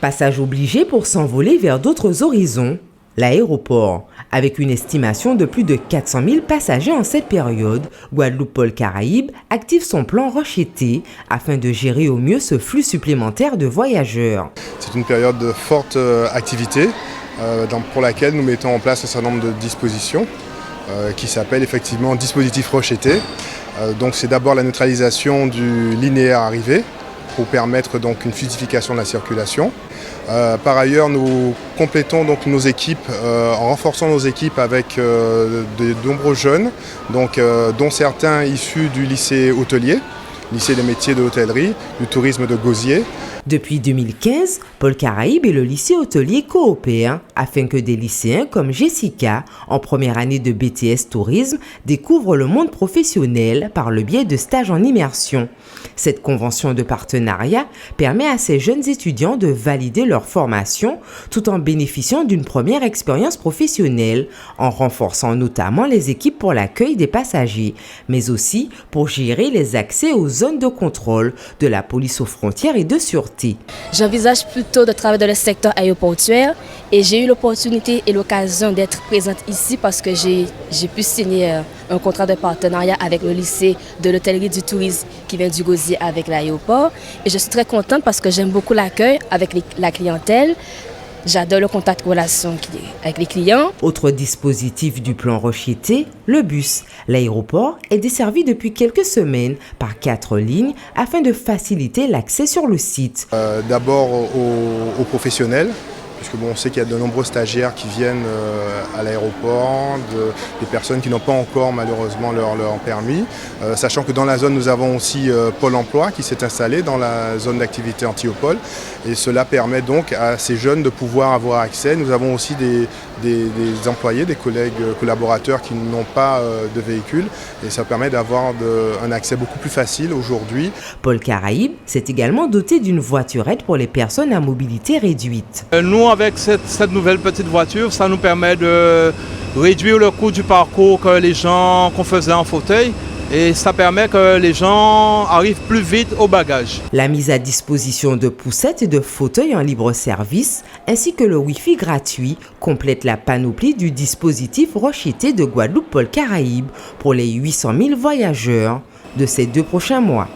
Passage obligé pour s'envoler vers d'autres horizons. L'aéroport, avec une estimation de plus de 400 000 passagers en cette période, Guadeloupe-Pôle Caraïbes active son plan Roche-été afin de gérer au mieux ce flux supplémentaire de voyageurs. C'est une période de forte activité pour laquelle nous mettons en place un certain nombre de dispositions qui s'appellent effectivement dispositif Roche-été. Donc c'est d'abord la neutralisation du linéaire arrivé pour permettre donc une fluidification de la circulation. Par ailleurs, nous complétons donc nos équipes en renforçant nos équipes avec de nombreux jeunes, dont certains issus du lycée hôtelier, lycée des métiers de l'hôtellerie, du tourisme de Gosier. Depuis 2015, Pôle Caraïbes et le lycée hôtelier coopèrent afin que des lycéens comme Jessica, en première année de BTS Tourisme, découvrent le monde professionnel par le biais de stages en immersion. Cette convention de partenariat permet à ces jeunes étudiants de valider leur formation tout en bénéficiant d'une première expérience professionnelle, en renforçant notamment les équipes pour l'accueil des passagers, mais aussi pour gérer les accès aux zones de contrôle de la police aux frontières et de sûreté. J'envisage plutôt de travailler dans le secteur aéroportuaire et j'ai eu l'opportunité et l'occasion d'être présente ici parce que j'ai pu signer un contrat de partenariat avec le lycée de l'hôtellerie du tourisme qui vient du Gosier avec l'aéroport. Et je suis très contente parce que j'aime beaucoup l'accueil avec la clientèle. J'adore le contact relation avec les clients. Autre dispositif du plan Roche-été, le bus. L'aéroport est desservi depuis quelques semaines par 4 lignes afin de faciliter l'accès sur le site. D'abord aux professionnels, puisque on sait qu'il y a de nombreux stagiaires qui viennent à l'aéroport, des personnes qui n'ont pas encore malheureusement leur permis. Sachant que dans la zone, nous avons aussi Pôle emploi qui s'est installé dans la zone d'activité Antiopolle. Et cela permet donc à ces jeunes de pouvoir avoir accès. Nous avons aussi des employés, des collègues collaborateurs qui n'ont pas de véhicule. Et ça permet d'avoir un accès beaucoup plus facile aujourd'hui. Pôle Caraïbes s'est également doté d'une voiturette pour les personnes à mobilité réduite. Nous, avec cette nouvelle petite voiture, ça nous permet de réduire le coût du parcours que les gens qu'on faisait en fauteuil. Et ça permet que les gens arrivent plus vite au bagage. La mise à disposition de poussettes et de fauteuils en libre service, ainsi que le Wi-Fi gratuit, complète la panoplie du dispositif Roche-été de Guadeloupe-Pôle Caraïbes pour les 800 000 voyageurs de ces 2 prochains mois.